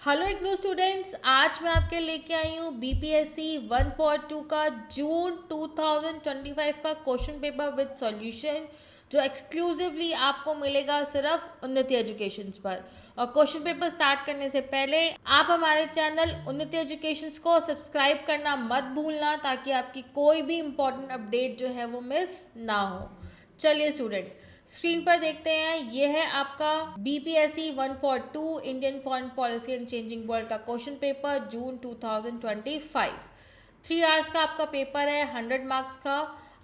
Hello IGNOU students, आज मैं आपके लेके आई हूँ बीपीएससी 142 का जून 2025 का क्वेश्चन पेपर विद सॉल्यूशन, जो एक्सक्लूसिवली आपको मिलेगा सिर्फ उन्नति एजुकेशंस पर। और क्वेश्चन पेपर स्टार्ट करने से पहले आप हमारे चैनल उन्नति एजुकेशंस को सब्सक्राइब करना मत भूलना, ताकि आपकी कोई भी इम्पोर्टेंट अपडेट जो है वो मिस ना हो। चलिए स्टूडेंट, स्क्रीन पर देखते हैं। ये है आपका BPSC 142 Indian foreign policy and changing world का क्वेश्चन पेपर जून 2025। 3 आवर्स का आपका पेपर है, 100 मार्क्स का।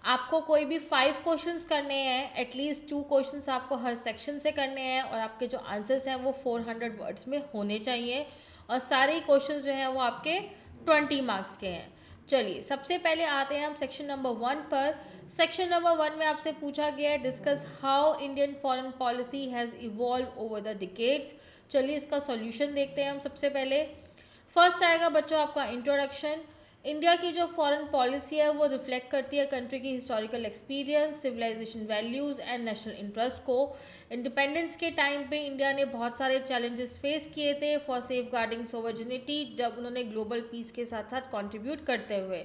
आपको कोई भी 5 क्वेश्चंस करने हैं, एटलीस्ट 2 क्वेश्चंस आपको हर सेक्शन से करने हैं, और आपके जो आंसर्स हैं वो 400 वर्ड्स में होने चाहिए, और सारे क्वेश्चंस जो हैं वो आपके 20 मार्क्स के हैं। चलिए सबसे पहले आते हैं हम सेक्शन नंबर 1 पर। सेक्शन नंबर 1 में आपसे पूछा गया है discuss how Indian foreign policy has evolve over the decades. चलिए इसका सॉल्यूशन देखते हैं हम सबसे पहले। फर्स्ट आएगा बच्चों आपका इंट्रोडक्शन। इंडिया की जो फॉरेन पॉलिसी है वो रिफ्लेक्ट करती है कंट्री की historical experience, civilisation values and national interest को। इंडिपेंडेंस के टाइम पे इंडिया ने बहुत सारे चैलेंजेस फेस किए थे फॉर सेफ गार्डिंग सोवर्जिनिटी, जब उन्होंने ग्लोबल पीस के साथ साथ कॉन्ट्रीब्यूट करते हुए।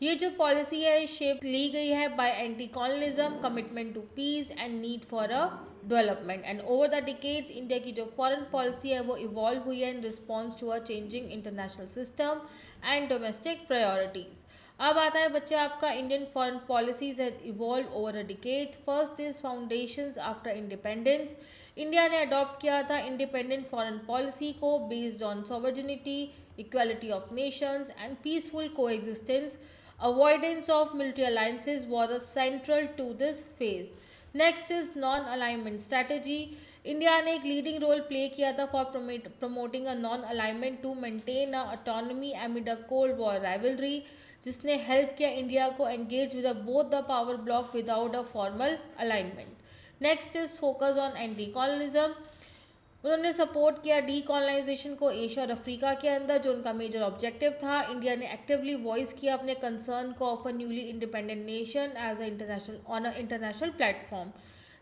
ये जो पॉलिसी है शेप ली गई है by anti colonialism, commitment to peace and need for a development. And over the decades India की जो फॉरेन पॉलिसी है वो इवॉल्व हुई है in response to a changing international system and domestic priorities. अब आता है बच्चे आपका Indian foreign policies has evolve over a decade. First is foundations after independence. India ने अडॉप्ट किया था इंडिपेंडेंट फॉरेन पॉलिसी को based on sovereignty, equality of Nations and peaceful coexistence. Avoidance of military alliances was central to this phase. Next is non-alignment strategy. India ने एक leading role play किया था for promoting a non alignment to maintain a autonomy amid a cold war rivalry, जिसने help किया India को engage with both the power block without a formal alignment. Next is focus on anti colonialism. उन्होंने support किया decolonisation को Asia और Africa के अंदर, जो उनका मेजर ऑब्जेक्टिव था। इंडिया ने एक्टिवली वॉइस किया अपने कंसर्न को of a newly independent nation as a international on a international platform.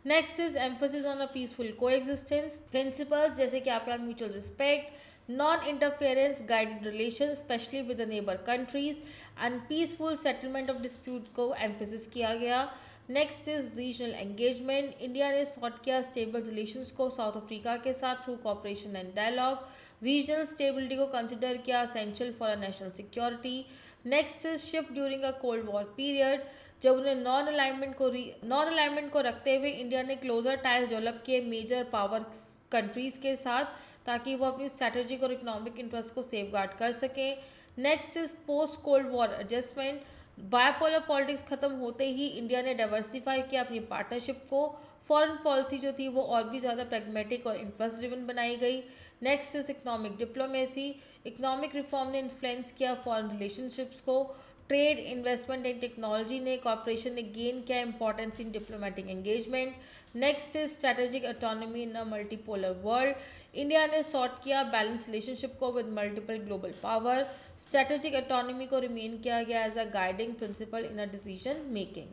Next is emphasis on a peaceful coexistence principles, जैसे कि आपका mutual respect, non interference guided relation specially with the neighbour countries and peaceful settlement of dispute को emphasis किया गया। Next is regional engagement. India ने sought किया stable relations को south Africa के साथ through cooperation and dialogue. Regional stability को consider किया essential for a national security. Next is shift during a cold war period, जब उन्हें नॉन अलाइनमेंट को रखते हुए इंडिया ने क्लोजर टाइज डेवलप किए मेजर पावर कंट्रीज़ के साथ, ताकि वो अपनी स्ट्रैटेजिक और इकोनॉमिक इंटरेस्ट को सेफ गार्ड कर सकें। Next is post cold war adjustment. Bipolar politics खत्म होते ही इंडिया ने डाइवर्सिफाई किया अपनी पार्टनरशिप को। फॉरेन पॉलिसी जो थी वो और भी ज़्यादा प्रैग्मेटिक और इंटरेस्ट ड्रिवन बनाई गई। Next is economic diplomacy. Economic reform ने इन्फ्लुएंस किया फॉरेन रिलेशनशिप्स को। ट्रेड, इन्वेस्टमेंट एंड टेक्नोलॉजी ने कॉर्पोरेशन ने गेन किया importance in diplomatic engagement. Next is strategic autonomy in a multipolar world. India ने सॉर्ट किया बैलेंस रिलेशनशिप को with multiple global power. Strategic autonomy को remain किया गया as a guiding principle in a decision making.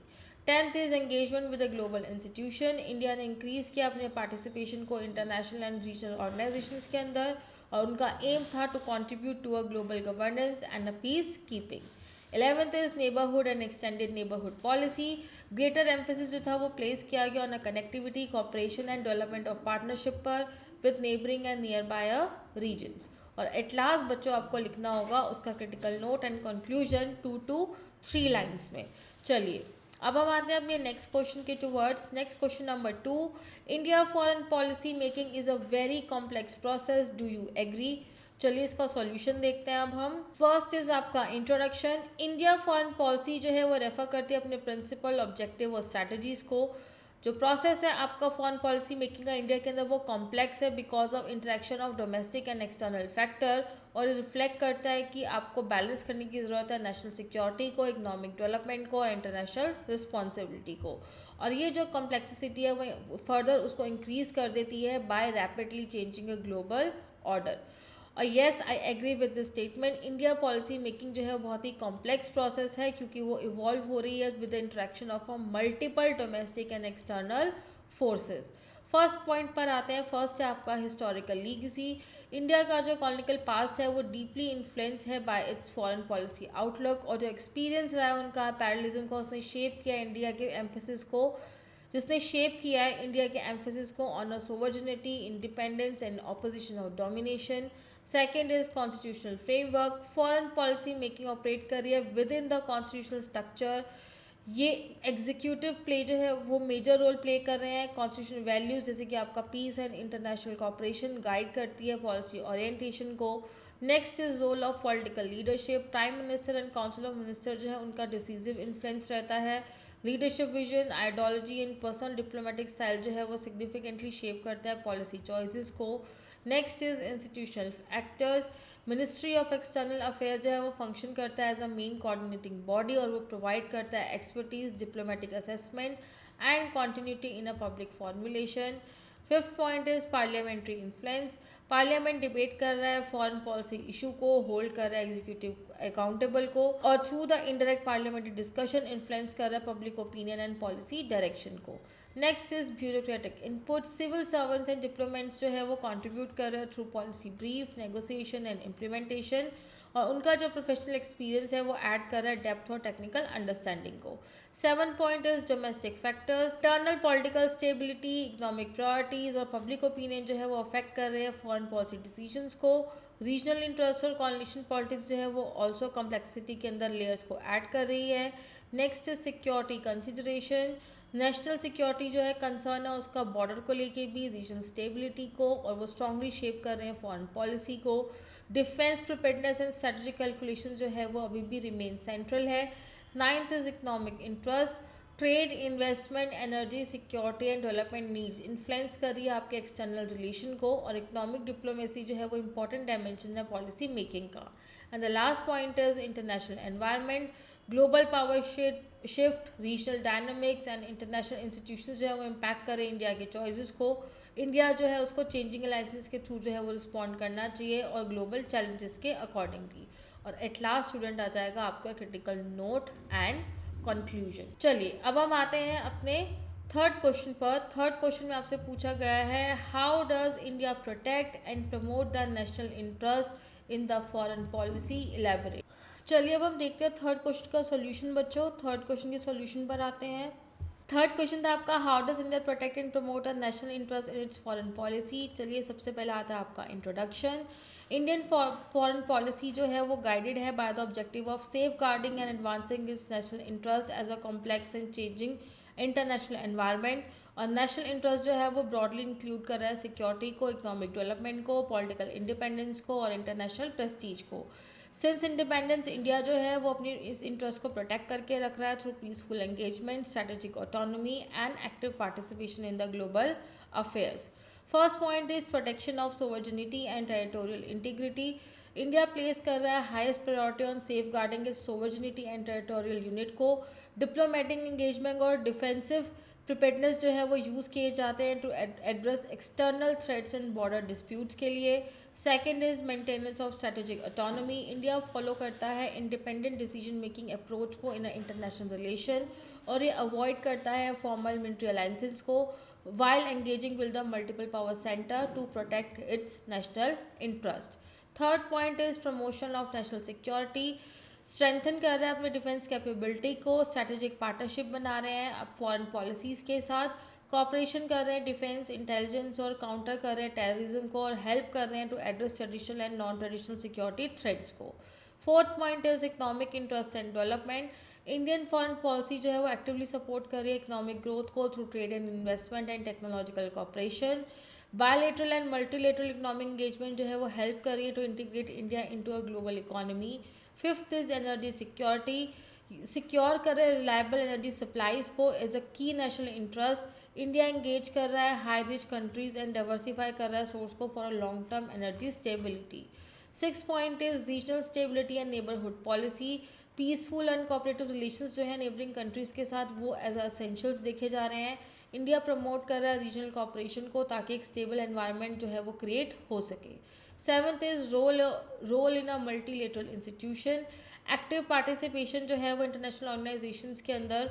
Tenth is engagement with a global institution. India ने increase किया अपने participation को इंटरनेशनल एंड रीजनल ऑर्गेनाइजेशंस के अंदर, और उनका एम था to contribute to a global governance and a peace keeping. 11th is neighbourhood and extended neighbourhood policy. Greater emphasis जो था वो प्लेस किया गया on a connectivity, cooperation and development of partnership पर with neighbouring and nearby regions. और at last बच्चों आपको लिखना होगा उसका critical note and conclusion 2 to 3 lines में। चलिए अब हम आते हैं अपने नेक्स्ट क्वेश्चन के towards. Next question number 2, India foreign policy making is a very complex process, do you agree. चलिए इसका सॉल्यूशन देखते हैं अब हम। फर्स्ट इज आपका इंट्रोडक्शन। इंडिया फॉरेन पॉलिसी जो है वो रेफर करती है अपने प्रिंसिपल, ऑब्जेक्टिव और स्ट्रैटेजीज को। जो प्रोसेस है आपका फॉरेन पॉलिसी मेकिंग का इंडिया के अंदर वो कॉम्प्लेक्स है because of interaction of domestic and external factor, और रिफ्लेक्ट करता है कि आपको बैलेंस करने की ज़रूरत है नेशनल सिक्योरिटी को, इकोनॉमिक डेवलपमेंट को और इंटरनेशनल रिस्पॉन्सिबिलिटी को। और ये जो कॉम्प्लेक्सिटी है वो फर्दर उसको इंक्रीज कर देती है by rapidly changing a global order. और yes I agree with this statement. India policy making जो है बहुत ही कॉम्प्लेक्स प्रोसेस है, क्योंकि वो इवॉल्व हो रही है with the interaction of a multiple domestic and external forces. First point पर आते हैं। फर्स्ट है आपका हिस्टोरिकल लीगेसी। इंडिया का जो कॉलोनिकल पास्ट है वो डीपली इन्फ्लुएंस है bye it's foreign policy outlook, और जो एक्सपीरियंस रहा है उनका पैरलिज्म को उसने शेप किया इंडिया के एम्फेसिस को, जिसने शेप किया है इंडिया के एम्फेसिस को on sovereignty, independence and opposition of domination. Second is constitutional framework, foreign policy making operate करी है with in the constitutional structure. ये एग्जीक्यूटिव प्ले जो है वो मेजर रोल प्ले कर रहे हैं। कॉन्स्टिट्यूशनल वैल्यूज जैसे कि आपका peace and international cooperation guide करती है पॉलिसी ओरिएंटेशन को। Next is role of political leadership, prime minister and council of minister जो है उनका डिसीजिव इन्फ्लुएंस रहता है। Leadership vision, ideology and personal diplomatic style जो है वो सिग्निफिकेंटली शेप करता है पॉलिसी चॉइसेस को। Next is institutional actors, ministry of external affair जो है वो फंक्शन करता है as a main coordinating body, और वो प्रोवाइड करता है expertise, diplomatic assessment and continuity in a public formulation. Fifth point is parliamentary influence, parliament debate कर रहा है फॉरेन पॉलिसी इशू को, होल्ड कर रहा है एग्जीक्यूटिव अकाउंटेबल को, और through the indirect parliamentary discussion influence कर रहा है public opinion and policy direction को। Next is bureaucratic input, civil servants and diplomats जो है वो कंट्रीब्यूट कर रहे हैं through policy brief, negotiation and implementation, और उनका जो प्रोफेशनल एक्सपीरियंस है वो ऐड कर रहा है डेप्थ और टेक्निकल अंडरस्टैंडिंग को। Seven point is domestic factors, internal political stability, economic priorities और पब्लिक ओपिनियन जो है वो अफेक्ट कर रहे हैं फॉरेन पॉलिसी डिसीजंस को। रीजनल इंटरेस्ट और कॉलिशन पॉलिटिक्स जो है वो ऑल्सो कॉम्प्लेक्सिटी के अंदर लेयर्स को ऐड कर रही है। Next is security consideration, national security जो है कंसर्न है उसका बॉर्डर को लेके भी, रीजनल स्टेबिलिटी को, और वो स्ट्रांगली शेप कर रहे हैं फॉरेन पॉलिसी को। Defence preparedness and strategic calculation जो है वो अभी भी रिमेन सेंट्रल है। Ninth is economic interest, trade, investment, energy, security and development needs influence कर रही है आपके एक्सटर्नल रिलेशन को, और इकोनॉमिक डिप्लोमेसी जो है वो इंपॉर्टेंट डायमेंशन है पॉलिसी मेकिंग का। And the last point is international environment, global power shift, regional dynamics and international institutions जो है वो इम्पैक्ट करें इंडिया के चॉइसेस को। इंडिया जो है उसको चेंजिंग अलाइंसेस के थ्रू जो है वो रिस्पॉन्ड करना चाहिए और ग्लोबल चैलेंजेस के अकॉर्डिंगली। और एट लास्ट स्टूडेंट आ जाएगा आपका क्रिटिकल नोट एंड कंक्लूजन। चलिए अब हम आते हैं अपने थर्ड क्वेश्चन पर। थर्ड क्वेश्चन में आपसे पूछा गया है how does India protect and promote the national interest in the foreign policy, elaborate. चलिए अब हम देखते हैं थर्ड क्वेश्चन का सॉल्यूशन बच्चों। थर्ड क्वेश्चन के सॉल्यूशन पर आते हैं। थर्ड क्वेश्चन था आपका how does India protect and promote a national interest in its foreign policy. चलिए सबसे पहले आता है आपका इंट्रोडक्शन। इंडियन फॉरेन पॉलिसी जो है वो गाइडेड है by the objective of safeguarding and advancing its national interest as a complex and changing international environment. और नेशनल इंटरेस्ट जो है वो ब्रॉडली इंक्लूड कर रहा है सिक्योरिटी को, इकोनॉमिक डेवलपमेंट को, पॉलिटिकल इंडिपेंडेंस को और इंटरनेशनल प्रेस्टीज को। सिंस इंडिपेंडेंस इंडिया जो है वो अपनी इस इंटरेस्ट को प्रोटेक्ट करके रख रहा है through peaceful engagement, strategic autonomy and active participation in the global affairs. First point is protection of sovereignty and territorial integrity. India place कर रहा है highest priority on safeguarding is sovereignty and territorial unit को। Diplomatic engagement और defensive preparedness जो है वो use किए जाते हैं to address external threats and border disputes के लिए। Second is maintenance of strategic autonomy. India follow करता है इंडिपेंडेंट डिसीजन मेकिंग अप्रोच को इन इंटरनेशनल रिलेशन, और ये अवॉइड करता है फॉर्मल मिलिट्री अलाइंसेस को while engaging with the multiple power center to protect its national interest. Third point is promotion of national security. Strengthen कर रहे हैं अपने डिफेंस कैपेबिलिटी को, स्ट्रैटेजिक पार्टनरशिप बना रहे हैं अब फॉरेन पॉलिसीज़ के साथ, कॉपरेशन कर रहे हैं डिफेंस, इंटेलिजेंस और काउंटर कर रहे हैं टेररिज्म को, और हेल्प कर रहे हैं to address traditional and non traditional security threats को। Fourth point is economic interest and development. Indian foreign policy जो है वो एक्टिवली सपोर्ट कर रही है इकोनॉमिक ग्रोथ को through trade and investment and technological cooperation. Bilateral and multilateral economic engagement जो है वो हेल्प कर रही है to integrate India into a global economy. Fifth is energy security, secure कर रहे रिलायबल एनर्जी सप्लाईज को एज अ की नेशनल इंटरेस्ट। इंडिया एंगेज कर रहा है high rich countries and diversify कर रहा है सोर्स को for a long term energy stability. Six point is regional stability and neighbourhood policy. Peaceful and cooperative relations जो है नेबरिंग कंट्रीज़ के साथ वो एज असेंशियल्स देखे जा रहे हैं। इंडिया प्रमोट कर रहा है रीजनल कॉपरेशन को ताकि एक स्टेबल एनवायरनमेंट जो है वो क्रिएट हो सके। Seventh is role in a multilateral institution. Active participation जो है वो इंटरनेशनल ऑर्गेनाइजेशंस के अंदर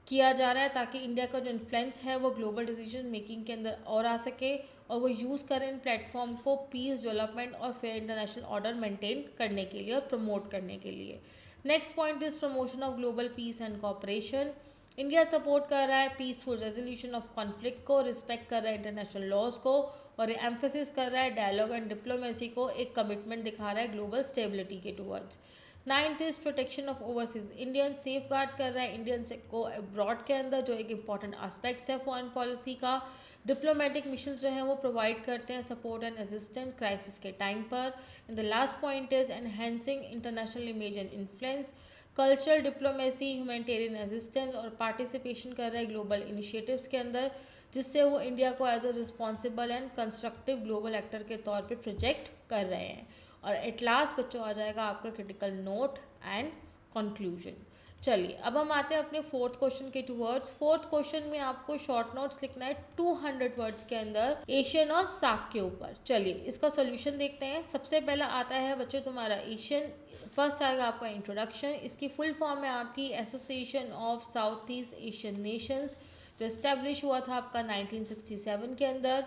किया जा रहा है ताकि इंडिया का जो इन्फ्लुएंस है वो ग्लोबल डिसीजन मेकिंग के अंदर और आ सके। और वो यूज़ करें इन प्लेटफॉर्म को पीस, डेवलपमेंट और फेयर इंटरनेशनल ऑर्डर मेंटेन करने के लिए और प्रमोट करने के लिए। Next point is promotion of global piece and cooperation. India support कर रहा है पीसफुल रेजोल्यूशन ऑफ कॉन्फ्लिक्ट को, रिस्पेक्ट कर रहा है इंटरनेशनल लॉज को, और एम्फोसिस कर रहा है डायलॉग एंड डिप्लोमेसी को, एक कमिटमेंट दिखा रहा है ग्लोबल स्टेबिलिटी के towards. Ninth is protection of overseas Indian, safe guard कर रहा है इंडियन को अब्रॉड के अंदर, जो एक इंपॉर्टेंट आस्पेक्ट्स है फॉरेन पॉलिसी का। डिप्लोमेटिक मिशन जो है वो प्रोवाइड करते हैं सपोर्ट एंड असिस्टेंट क्राइसिस के टाइम पर। And the last point is enhancing international image and influence, cultural diplomacy, humanitarian assistance और पार्टिसिपेशन कर रहे हैं ग्लोबल इनिशिएटिव्स के अंदर, जिससे वो इंडिया को as a responsible and constructive global actor के तौर पे प्रोजेक्ट कर रहे हैं। और एट लास्ट बच्चों आ जाएगा आपका क्रिटिकल नोट एंड कंक्लूजन। चलिए अब हम आते हैं अपने फोर्थ क्वेश्चन के टूवर्ड्स। फोर्थ क्वेश्चन में आपको शॉर्ट नोट्स लिखना है 200 वर्ड्स के अंदर एशियन और सार्क के ऊपर। चलिए इसका सॉल्यूशन देखते हैं। सबसे पहला आता है बच्चों तुम्हारा एशियन। फर्स्ट आएगा आपका इंट्रोडक्शन। इसकी फुल फॉर्म है आपकी association of south east Asian Nations, जो इस्टेब्लिश हुआ था आपका 1967 के अंदर।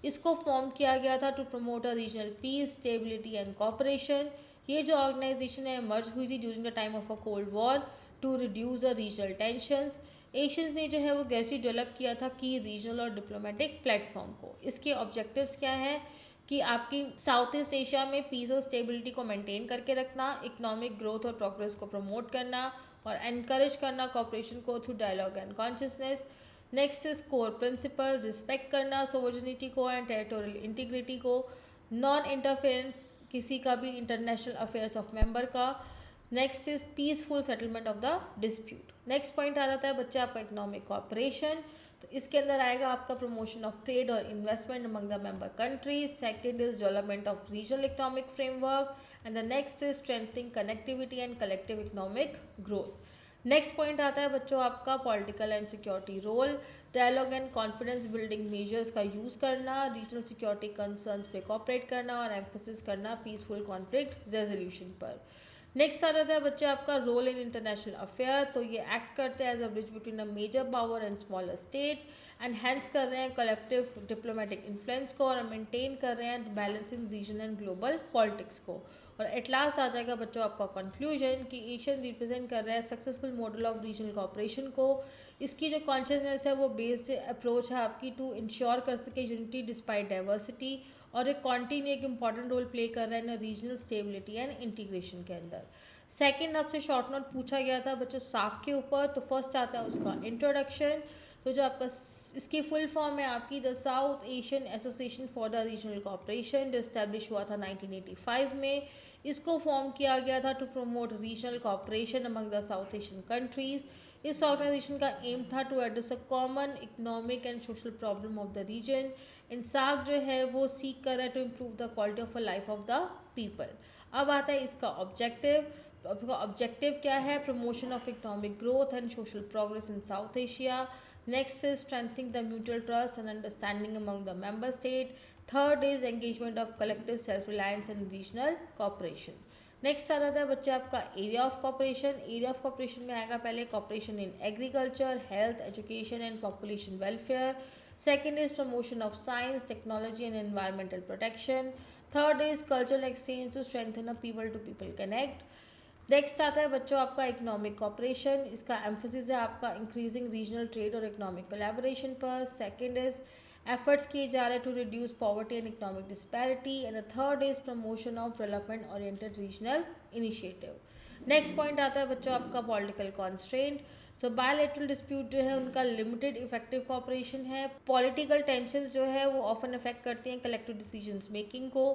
इसको फॉर्म किया गया था to promote a regional peace, stability and cooperation. ये जो ऑर्गेनाइजेशन है मर्ज हुई थी during the time of a cold war to reduce the regional tensions. Asians ने जो है वो कैसे डेवलप किया था की रीजनल और डिप्लोमेटिक प्लेटफॉर्म को। इसके ऑब्जेक्टिव्स क्या है कि आपकी साउथ ईस्ट एशिया में पीस और स्टेबिलिटी को मेंटेन करके रखना, इकोनॉमिक ग्रोथ और प्रोग्रेस को प्रमोट करना और एनकरेज करना कॉपरेशन को through dialogue and consciousness. Next is core principle, respect करना सोवर्निटी को एंड टेरिटोरियल इंटीग्रिटी को, नॉन इंटरफेरेंस किसी का भी इंटरनेशनल अफेयर्स ऑफ मेंबर का। Next is peaceful settlement of the dispute. Next point आ जाता है बच्चे आपका इकोनॉमिक कॉपरेशन। तो इसके अंदर आएगा आपका प्रमोशन ऑफ ट्रेड और investment among the member countries. Second is development of regional economic framework and the next is strengthening connectivity and collective economic growth. Next point आता है बच्चों आपका political and security role. Dialogue and confidence building measures का use करना, regional security concerns पे cooperate करना और emphasis करना पीसफुल कॉन्फ्लिक्ट रेजोल्यूशन पर। नेक्स्ट आ जाता है बच्चे आपका रोल इन इंटरनेशनल अफेयर। तो ये एक्ट करते हैं as a bridge between a major power and smaller state, enhance कर रहे हैं कलेक्टिव डिप्लोमेटिक इन्फ्लुएंस को और मेंटेन कर रहे हैं balancing region and global politics को। और एट लास्ट आ जाएगा बच्चों आपका कंक्लूजन कि एशियन रिप्रेजेंट कर रहा है successful model of regional cooperation को। इसकी जो कॉन्शियसनेस है वो बेस्ड अप्रोच है आपकी टू इंश्योर कर सके यूनिटी डिस्पाइट डाइवर्सिटी, और एक कॉन्टिन्यू एक इंपॉर्टेंट रोल प्ले कर रहा है ना रीजनल स्टेबिलिटी एंड इंटीग्रेशन के अंदर। सेकंड आपसे शॉर्ट नोट पूछा गया था बच्चों सार्क के ऊपर। तो फर्स्ट आता है उसका इंट्रोडक्शन। तो जो आपका इसकी फुल फॉर्म है आपकी the South Asian Association for the regional cooperation, जो इस्टेब्लिश हुआ था 1985 में। इसको फॉर्म किया गया था to promote regional cooperation among the South Asian countries. इस ऑर्गेनाइजेशन का एम था to address a common economic and social problem of the region. In SAARC जो है वो सीख कर रहा है to improve the quality of a life of the people. अब आता है इसका ऑब्जेक्टिव। आपका ऑब्जेक्टिव क्या है? Promotion of economic growth and social progress in south Asia. Next is strengthening the mutual trust and understanding among the member state. Third is engagement of collective self reliance and regional cooperation. Next आ जाता है बच्चे आपका area of cooperation. Area of cooperation में आएगा पहले cooperation in agriculture, health, education and population welfare. Second is promotion of science, technology and environmental protection. Third is cultural exchange to strengthen a people to people connect. Next आता है बच्चों आपका economic cooperation. इसका emphasis है आपका increasing regional trade और economic collaboration पर। Second is efforts किए जा रहे हैं to reduce poverty and economic disparity. And the third is promotion of development oriented regional initiative. Next point आता है बच्चों आपका पॉलिटिकल कॉन्स्ट्रेंट। तो बायलैटरल डिस्प्यूट जो है उनका लिमिटेड इफेक्टिव कॉपरेशन है। पॉलिटिकल टेंशंस जो है वो ऑफन अफेक्ट करती हैं कलेक्टिव डिसीजंस मेकिंग को।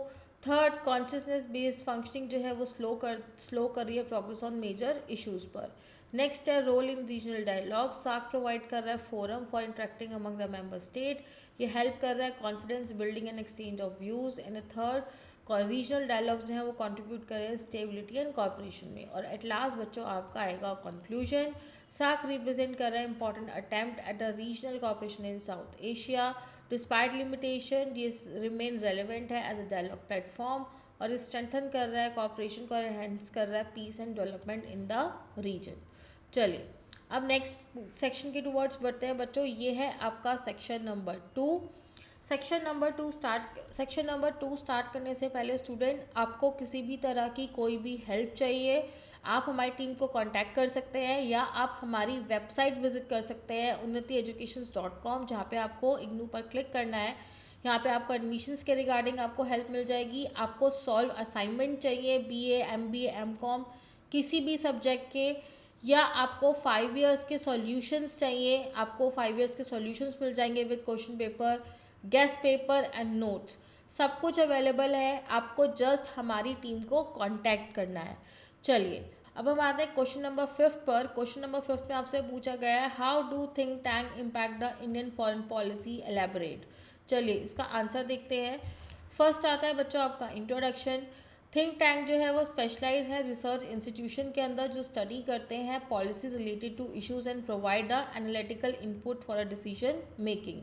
थर्ड, कॉन्शियसनेस बेस्ड फंक्शनिंग जो है वो स्लो कर रही है प्रोग्रेस ऑन मेजर इश्यूज पर। नेक्स्ट है role in regional dialogue. SAARC provide कर रहा है forum for interacting among the member state. ये हेल्प कर रहा है confidence building and exchange of views. And third, regional dialogues जो है वो कंट्रीब्यूट कर रहे हैं स्टेबिलिटी एंड कॉपरेशन में। और एट लास्ट बच्चों आपका आएगा कंक्लूजन। सार्क रिप्रेजेंट कर रहा है important attempt at a regional cooperation in south Asia. Despite limitation ये रिमेन रेलिवेंट है एज अ डायलॉग प्लेटफॉर्म, और ये स्ट्रेंथन कर रहा है कॉपरेशन को, एनहेंस कर रहा है peace and development in the region. चलिए अब नेक्स्ट सेक्शन के टूवर्ड्स बढ़ते हैं बच्चों। ये है आपका section number 2। Section number two start करने से पहले स्टूडेंट, आपको किसी भी तरह की कोई भी हेल्प चाहिए, आप हमारी टीम को कांटेक्ट कर सकते हैं या आप हमारी वेबसाइट विजिट कर सकते हैं unnatieducations.com, जहाँ पे आपको इग्नू पर क्लिक करना है। यहाँ पे आपको एडमिशन्स के रिगार्डिंग आपको हेल्प मिल जाएगी। आपको सॉल्व असाइनमेंट चाहिए BA MBA MCOM किसी भी सब्जेक्ट के, या आपको 5 इयर्स के सॉल्यूशंस चाहिए, आपको 5 इयर्स के सॉल्यूशंस मिल जाएंगे with question paper, guest paper and notes, सब कुछ अवेलेबल है। आपको जस्ट हमारी टीम को कांटेक्ट करना है। चलिए अब हम आते हैं क्वेश्चन नंबर 5 पर। क्वेश्चन नंबर 5 में आपसे पूछा गया है, how do think tank impact the Indian foreign policy, elaborate. चलिए इसका आंसर देखते हैं। फर्स्ट आता है बच्चों आपका इंट्रोडक्शन। थिंक टैंक जो है वो स्पेशलाइज है रिसर्च इंस्टीट्यूशन के अंदर जो स्टडी करते हैं policies related to issues and provide the analytical input for a decision making.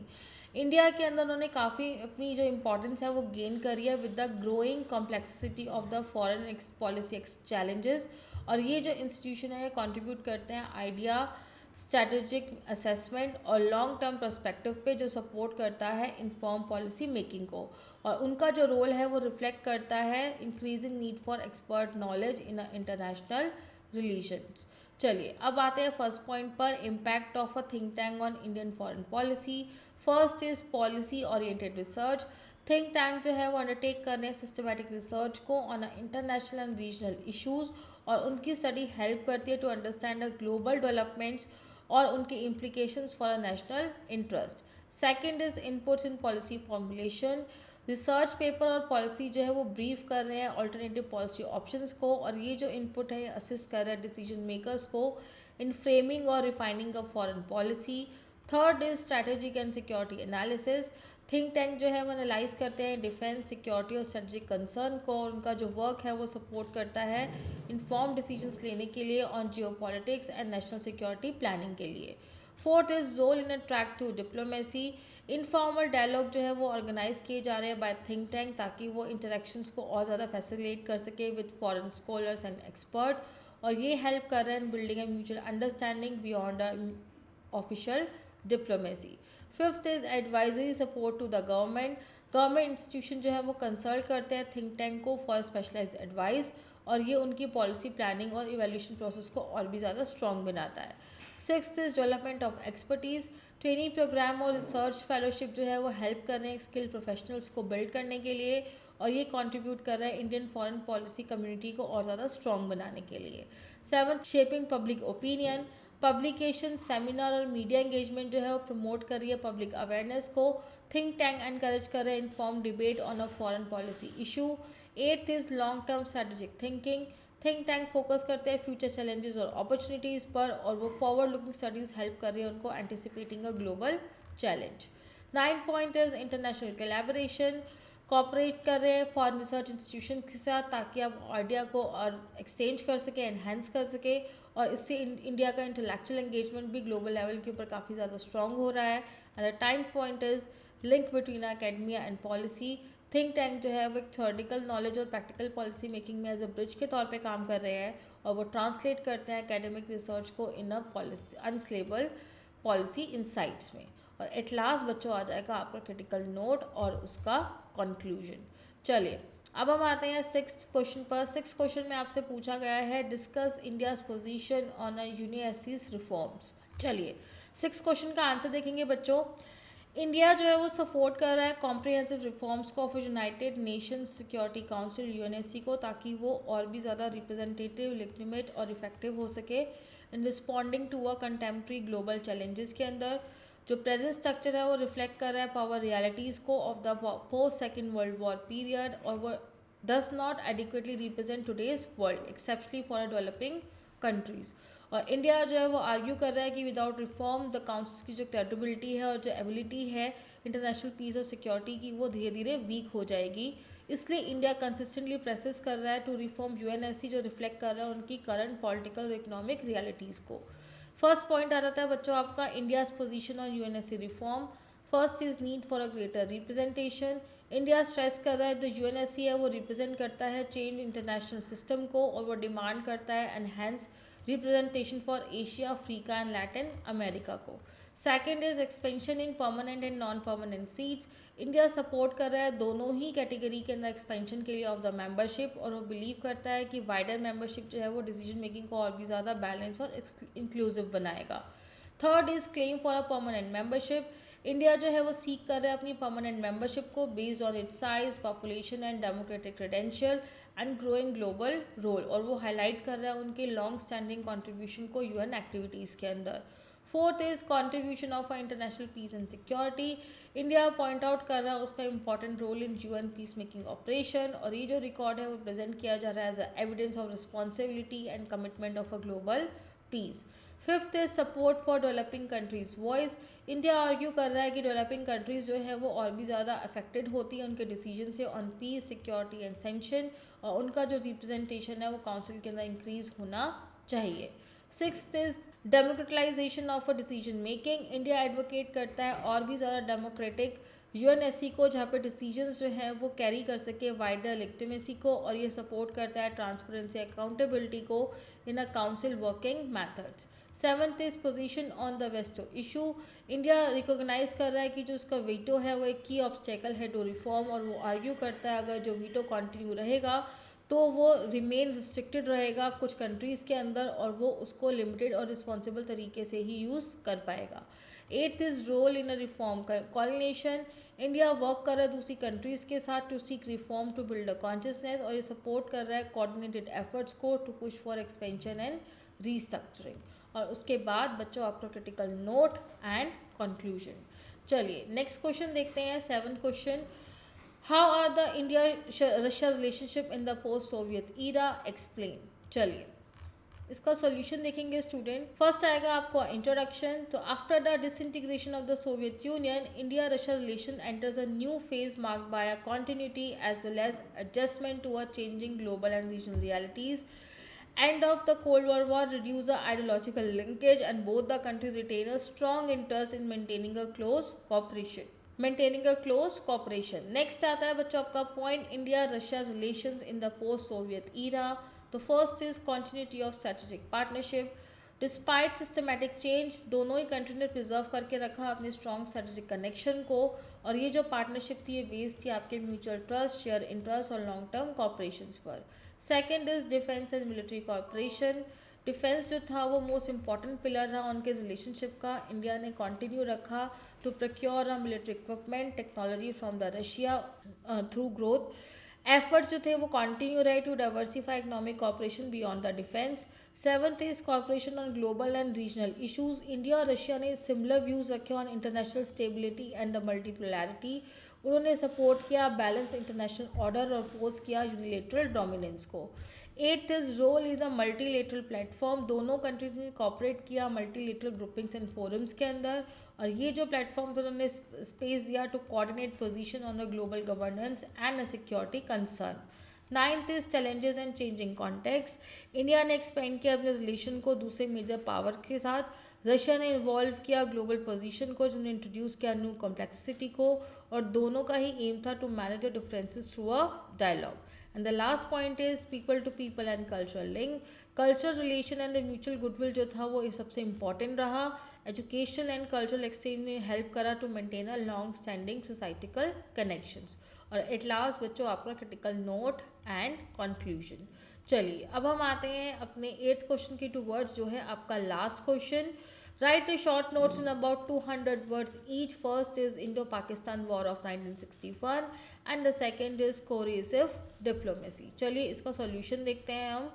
India के अंदर उन्होंने काफ़ी अपनी जो इम्पोर्टेंस है वो गेन करी है with the growing complexity of the foreign policy challenges. और ये जो इंस्टीट्यूशन है ये कंट्रीब्यूट करते हैं आइडिया, स्ट्रैटेजिक असेसमेंट और लॉन्ग टर्म पर्सपेक्टिव पे, जो सपोर्ट करता है इन्फॉर्म पॉलिसी मेकिंग को। और उनका जो रोल है वो रिफ्लेक्ट करता है increasing need for expert knowledge in international relations. चलिए अब आते हैं फर्स्ट पॉइंट पर, impact of a think tank on Indian foreign policy. First is policy oriented research. Think tank जो है वो अंडरटेक कर रहे हैं सिस्टमैटिक रिसर्च को on international and regional issues, और उनकी स्टडी हेल्प करती है to understand the global developments और उनकी implications for a national interest. Second is inputs in policy formulation. Research paper और पॉलिसी जो है वो ब्रीफ कर रहे हैं ऑल्टरनेटिव पॉलिसी ऑप्शंस को, और ये जो इनपुट है असिस्ट कर रहा है डिसीजन मेकर्स को इन फ्रेमिंग और refining of foreign policy. Third is strategic and security analysis. Think tank जो है वो एनालाइज करते हैं डिफेंस, सिक्योरिटी और स्ट्रेटजिक कंसर्न को, और उनका जो वर्क है वो सपोर्ट करता है इन्फॉर्म डिसीजंस लेने के लिए on geopolitics and national security planning के लिए। Fourth is role in a track two diplomacy. Informal dialogue जो है वो ऑर्गेनाइज किए जा रहे हैं बाय थिंक टैंक ताकि वो इंटरेक्शंस को और ज़्यादा फैसिलिटेट कर सके with foreign scholars and expert, और ये हेल्प कर रहे हैं building a mutual understanding beyond official diplomacy. Fifth is advisory support to the government. Government institution जो है वो कंसल्ट करते हैं थिंक टैंक को फॉर स्पेशलाइज्ड एडवाइस, और ये उनकी पॉलिसी प्लानिंग और इवैल्यूएशन प्रोसेस को और भी ज़्यादा स्ट्रॉन्ग बनाता है। Sixth is development of expertise. Training programme और रिसर्च फेलोशिप जो है वो हेल्प कर रहे हैं स्किल प्रोफेशनल्स को बिल्ड करने के लिए, और ये कंट्रीब्यूट कर रहा है इंडियन फॉरेन पॉलिसी कम्युनिटी को और ज़्यादा स्ट्रॉन्ग बनाने के लिए। Seventh, shaping public opinion. Publication, seminar और मीडिया एंगेजमेंट जो है वो प्रमोट कर रही है पब्लिक अवेयरनेस को। थिंक टैंक एनकरेज कर रहे हैं inform debate on a foreign policy issue. Eighth is long term strategic thinking. Think tank focus करते हैं फ्यूचर चैलेंजेस और अपॉर्चुनिटीज़ पर, और वो फॉरवर्ड लुकिंग स्टडीज़ हेल्प कर रही है उनको anticipating a global challenge. Ninth point is international collaboration. Cooperate कर रहे हैं फॉरेन रिसर्च इंस्टीट्यूशन के साथ ताकि आप आइडिया को और एक्सचेंज कर सके, एनहेंस कर सके, और इससे इंडिया का इंटेलेक्चुअल एंगेजमेंट भी ग्लोबल लेवल के ऊपर काफ़ी ज़्यादा स्ट्रॉन्ग हो रहा है। And the tenth point is link between academia and policy. Think tank जो है वो एक थ्योरेटिकल नॉलेज और प्रैक्टिकल पॉलिसी मेकिंग में एज अ ब्रिज के तौर पे काम कर रहे हैं, और वो ट्रांसलेट करते हैं एकेडमिक रिसर्च को इन अ पॉलिसी अनस्लेबल पॉलिसी इंसाइट्स में। और एट लास्ट बच्चों आ जाएगा आपका क्रिटिकल नोट और उसका कंक्लूजन। चलिए अब हम आते हैं सिक्स्थ क्वेश्चन पर। सिक्स्थ क्वेश्चन में आपसे पूछा गया है discuss India's position on universities reforms. चलिए सिक्स क्वेश्चन का आंसर देखेंगे बच्चों। इंडिया जो है वो सपोर्ट कर रहा है कॉम्प्रिहेंसिव रिफॉर्म्स को of United Nations security council UNSC को, ताकि वो और भी ज़्यादा रिप्रेजेंटेटिव, लेजिटिमेट और इफेक्टिव हो सके in responding to a contemporary global challenges के अंदर। जो प्रेजेंट स्ट्रक्चर है वो रिफ्लेक्ट कर रहा है पावर रियलिटीज़ को of the post second world war period, और वो does not adequately represent today's world exceptionally for developing countries. और इंडिया जो है वो आर्ग्यू कर रहा है कि विदाउट रिफॉर्म द काउंसिल की जो कैपेबिलिटी है और जो एबिलिटी है इंटरनेशनल पीस और सिक्योरिटी की, वो धीरे धीरे वीक हो जाएगी। इसलिए इंडिया कंसिस्टेंटली प्रेसेस कर रहा है टू रिफॉर्म यूएनएससी, जो रिफ्लेक्ट कर रहा है उनकी करंट पॉलिटिकल और इकोनॉमिक रियलिटीज़ को। फर्स्ट पॉइंट आ जाता है बच्चों आपका India's position on UNSC reform. First is need for a greater representation. India stress कर रहा है जो यूएनएससी है वो रिप्रेजेंट करता है चेंज इंटरनेशनल सिस्टम को, और वो डिमांड करता है enhance representation for Asia, Africa and Latin America को। Second is expansion in permanent and non permanent seats. India support कर रहा है दोनों ही कैटेगरी के अंदर एक्सपेंशन के लिए ऑफ द मेंबरशिप, और वो बिलीव करता है कि वाइडर मेंबरशिप जो है वो डिसीजन मेकिंग को और भी ज़्यादा बैलेंस और इंक्लूसिव बनाएगा। Third is claim for a permanent membership. India जो है वो सीख कर रहा है अपनी परमानेंट मेंबरशिप को based on its size, population and democratic credential and growing global role, और वो हाईलाइट कर रहा है उनके लॉन्ग स्टैंडिंग कॉन्ट्रीब्यूशन को यूएन एक्टिविटीज़ के अंदर। Fourth is contribution of international peace and security. India point out कर रहा है उसका important role in UN piece making operation, और ये जो रिकॉर्ड है वो प्रेजेंट किया जा रहा है as a evidence of responsibility and commitment of a global peace. Fifth is support for developing countries voice. India argue कर रहा है कि डेवलपिंग कंट्रीज जो है वो और भी ज़्यादा अफेक्टेड होती है उनके डिसीजन से on peace, security and sanction, और उनका जो रिप्रेजेंटेशन है वो काउंसिल के अंदर इंक्रीज होना चाहिए। Sixth is democratisation of a decision making. India advocate करता है और भी ज़्यादा डेमोक्रेटिक यूएनएससी को, जहाँ पे डिसीजंस जो हैं वो कैरी कर सके वाइडर लेजिटिमेसी को, और ये सपोर्ट करता है ट्रांसपेरेंसी अकाउंटेबिलिटी को in a council working methods. Seventh is position on the veto issue. India recognise कर रहा है कि जो उसका वीटो है वो एक की ऑब्स्टेकल है टू रिफॉर्म, और वो आर्ग्यू करता है अगर जो वीटो कंटिन्यू रहेगा तो वो रिमेन रिस्ट्रिक्टेड रहेगा कुछ कंट्रीज़ के अंदर, और वो उसको लिमिटेड और रिस्पॉन्सिबल तरीके से ही यूज़ कर पाएगा। Eighth is role in a reform coordination. India work कर रहा है दूसरी कंट्रीज़ के साथ to seek reform to build a consciousness, और ये सपोर्ट कर रहा है कोऑर्डिनेटेड एफर्ट्स को to push for expansion and restructuring. और उसके बाद बच्चों आपका क्रिटिकल नोट एंड कंक्लूजन। चलिए नेक्स्ट क्वेश्चन देखते हैं, 7th question. How are the India Russia relationship in the post Soviet era, explain. चलिए इसका सॉल्यूशन देखेंगे स्टूडेंट। फर्स्ट आएगा आपको इंट्रोडक्शन। तो after the disintegration of the Soviet Union, India Russia relation enters a new phase marked by a continuity as well as adjustment to a changing global and regional realities. End of the Cold War reduced the ideological linkage, and both the countries retain a strong interest in maintaining a close cooperation. Next आता है बच्चों आपका point India Russia relations in the post Soviet era. तो first is continuity of strategic partnership. Despite systematic change, दोनों ही country ने preserve करके रखा अपने स्ट्रॉन्ग स्ट्रेटेजिक कनेक्शन को, और ये जो पार्टनरशिप थी ये बेस्ड थी आपके म्यूचुअल ट्रस्ट, शेयर इंटरेस्ट और लॉन्ग टर्म कॉपरेशंस पर। Second is defence and military cooperation. Defence जो था वो मोस्ट इंपॉर्टेंट पिलर रहा उनके रिलेशनशिप का। इंडिया ने कंटिन्यू रखा to procure a military equipment technology from the Russia through growth. Efforts जो थे वो कंटिन्यू रहे to diversify economic cooperation beyond the defence. Seventh is cooperation on global and regional issues. India और Russia ने similar views रखे on international stability and the multipolarity. उन्होंने support किया balance international order और अपोज किया unilateral dominance को। Eighth is role is the multilateral platform. दोनों countries ने कॉपरेट किया मल्टीलेटरल ग्रुपिंग्स एंड फोरम्स के अंदर, और ये जो प्लेटफॉर्म पर उन्होंने स्पेस दिया to coordinate position on the global governance and a security concern. Ninth is challenges and changing context. India ने एक्सपेंड किया अपने रिलेशन को दूसरे मेजर पावर के साथ। रशिया ने इन्वॉल्व किया ग्लोबल पोजीशन को, जिन्होंने इंट्रोड्यूस किया न्यू कॉम्प्लेक्सिटी को, और दोनों का ही एम था to manage the differences through a dialogue. And the last point is people to people and cultural link. Cultural relation and the mutual goodwill जो था वो सबसे इंपॉर्टेंट रहा। एजुकेशन एंड कल्चरल एक्सचेंज ने हेल्प करा to maintain a long standing societal connections. और at last बच्चों आपका क्रिटिकल नोट एंड कंक्लूजन। चलिए अब हम आते हैं अपने 8th क्वेश्चन की टूवर्ड्स, जो है आपका last question. Write a short notes in about 200 words each. First is Indo-Pakistan War of 1961 and the second is coercive diplomacy. चलिए इसका सॉल्यूशन देखते हैं हम।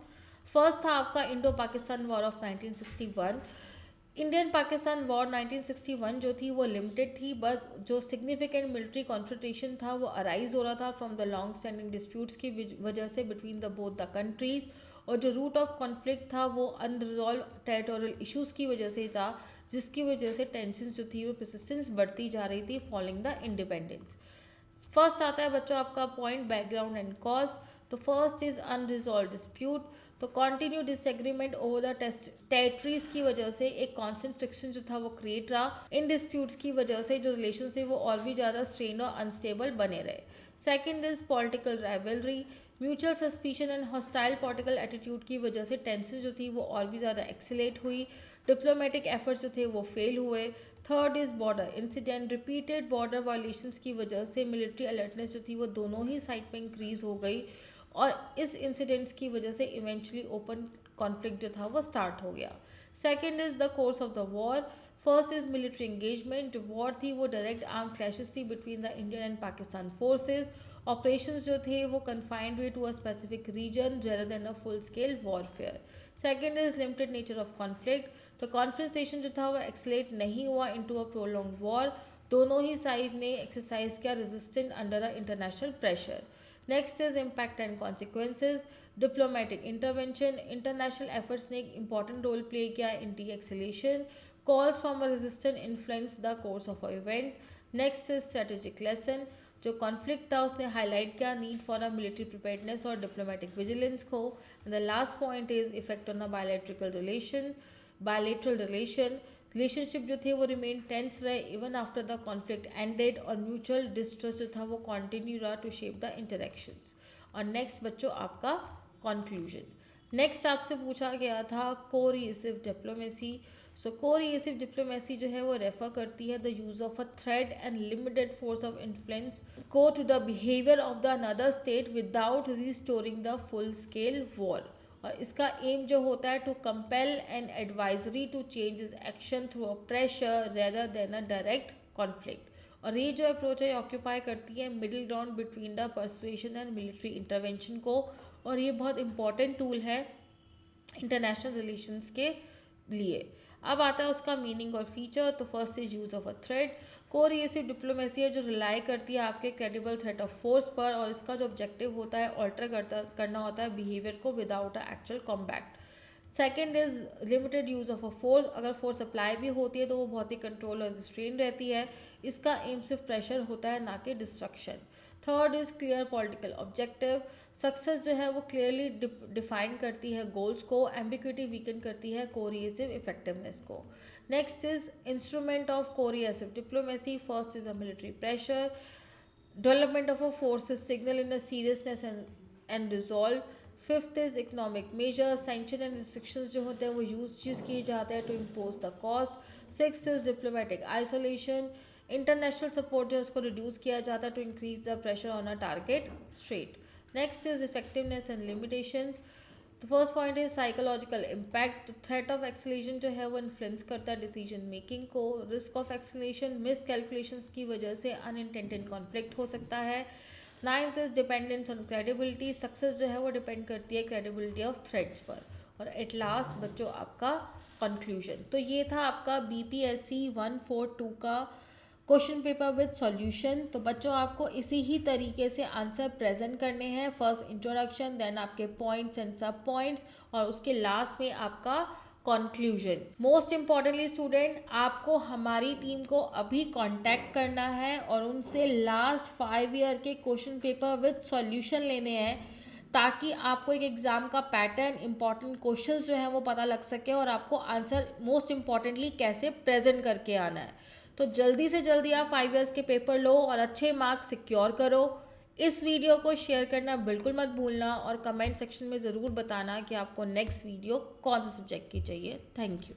फर्स्ट था आपका Indo Pakistan war of 1961। Indian Pakistan war 1961 जो थी वो लिमिटेड थी, बट जो सिग्निफिकेंट मिलिट्री कॉन्फ्रंटेशन था वो अराइज हो रहा था from the long standing disputes की वजह से between the both the countries, और जो रूट ऑफ कॉन्फ्लिक्ट था वो अनरिजॉल्व टेरिटोरियल इश्यूज़ की वजह से था, जिसकी वजह से टेंशन जो थी वो परसिस्टेंस बढ़ती जा रही थी फॉलोइंग द इंडिपेंडेंस। फर्स्ट आता है बच्चों आपका पॉइंट बैकग्राउंड एंड कॉज। तो फर्स्ट इज अनरिजॉल्व डिस्प्यूट। तो continue disagreement over the territories की वजह से एक कॉन्स्टेंट फ्रिक्शन जो था वो क्रिएट रहा। इन डिस्प्यूट्स की वजह से जो रिलेशन थे वो और भी ज़्यादा स्ट्रेन और अनस्टेबल बने रहे। Second is political rivalry. Mutual suspicion and hostile political attitude की वजह से टेंशन जो थी वो और भी ज़्यादा एक्सीलेट हुई, डिप्लोमेटिक एफर्ट्स जो थे वो फेल हुए। Third is border incident, repeated border violations की वजह से मिलिट्री अलर्टनेस जो थी वो दोनों ही साइड पे इंक्रीज़ हो गई और इस इंसिडेंट्स की वजह से इवेंचुअली ओपन कॉन्फ्लिक्ट जो था वो स्टार्ट हो गया। Second is the course of the war. First is military engagement, जो वॉर थी वो डायरेक्ट आर्म क्लैशेस थी between the Indian and Pakistan forces. Operations जो थे वो कन्फाइंड हुए to a specific region rather than a full scale warfare. Second is limited nature of conflict, तो कॉन्फ्रेंसेशन जो था वो एक्सलेट नहीं हुआ इनटू अ प्रोलॉन्ग वॉर, दोनों ही साइड ने एक्सरसाइज किया resistant under a international pressure. Next is impact and consequences, diplomatic intervention, international efforts ने एक इंपॉर्टेंट रोल प्ले किया in de escalation, calls from a resistant influence the course of a event. Next is strategic lesson, जो conflict था उसने highlight किया need for a military preparedness और diplomatic vigilance को। And the last point is effect on a bilateral relationship जो थे वो remain tense रहे even after the conflict ended और म्यूचुअल डिस्ट्रस्ट जो था वो कंटिन्यू रहा टू शेप द इंटरेक्शंस। और नेक्स्ट बच्चों आपका कंक्लूजन। नेक्स्ट आपसे पूछा गया था कोरिएसिव डिप्लोमेसी। सो कोरिएसिव डिप्लोमेसी जो है वो रेफर करती है the use of a threat and limited force of influence go to the behaviour of the another state without restoring the full scale war. और इसका एम जो होता है to compel and advisory to change is action through a pressure rather than a direct conflict. और ये जो approach है occupy करती है middle ground between the persuasion and military intervention को, और ये बहुत इंपॉर्टेंट टूल है इंटरनेशनल रिलेशंस के लिए। अब आता है उसका मीनिंग और फीचर। तो first is use of a threat, coercive diplomacy है जो रिलाई करती है आपके क्रेडिबल थ्रेट ऑफ फोर्स पर, और इसका जो ऑब्जेक्टिव होता है ऑल्टर करना होता है बिहेवियर को without a actual combat. Second is limited use of a force, अगर फोर्स अप्लाई भी होती है तो वो बहुत ही कंट्रोल और रिस्ट्रेन रहती है, इसका एम सिर्फ प्रेशर होता है ना कि destruction. Third is clear political objective, success जो है वो क्लियरली डिफाइन करती है गोल्स को, एम्बिग्विटी वीकन करती है कोरिएसिव इफेक्टिवनेस को। Next is instrument of coercive diplomacy, first is a military pressure, development of a force signal in a seriousness and resolve. Fifth is economic measure, sanction and restrictions जो होते हैं वो use किए जाते हैं to impose the cost. Six is diplomatic isolation, international support जो है उसको रिड्यूस किया जाता है to increase the pressure on a target state. Next is effectiveness and limitations. The first point is psychological impact, threat of acceleration जो है वो influence करता है डिसीजन मेकिंग को, risk of acceleration miss calculations की वजह से अनइंटेंडेड कॉन्फ्लिक्ट हो सकता है। Ninth is dependence on credibility, success जो है वो डिपेंड करती है क्रेडिबिलिटी ऑफ थ्रेट्स पर। और एट लास्ट बच्चों आपका कंक्लूजन। तो ये था आपका BPSC 142 का क्वेश्चन पेपर विद सॉल्यूशन। तो बच्चों आपको इसी ही तरीके से आंसर प्रेजेंट करने हैं, फर्स्ट इंट्रोडक्शन, देन आपके पॉइंट्स एंड सब पॉइंट्स, और उसके लास्ट में आपका कंक्लूजन। मोस्ट इम्पॉर्टेंटली स्टूडेंट, आपको हमारी टीम को अभी कांटेक्ट करना है और उनसे लास्ट 5 ईयर के क्वेश्चन पेपर विद सॉल्यूशन लेने हैं, ताकि आपको एक एग्ज़ाम का पैटर्न, इंपॉर्टेंट क्वेश्चंस जो हैं वो पता लग सके और आपको आंसर मोस्ट इम्पॉर्टेंटली कैसे प्रेजेंट करके आना है। तो जल्दी से जल्दी आप 5 ईयर्स के पेपर लो और अच्छे मार्क्स सिक्योर करो। इस वीडियो को शेयर करना बिल्कुल मत भूलना और कमेंट सेक्शन में ज़रूर बताना कि आपको नेक्स्ट वीडियो कौन से सब्जेक्ट की चाहिए। Thank you.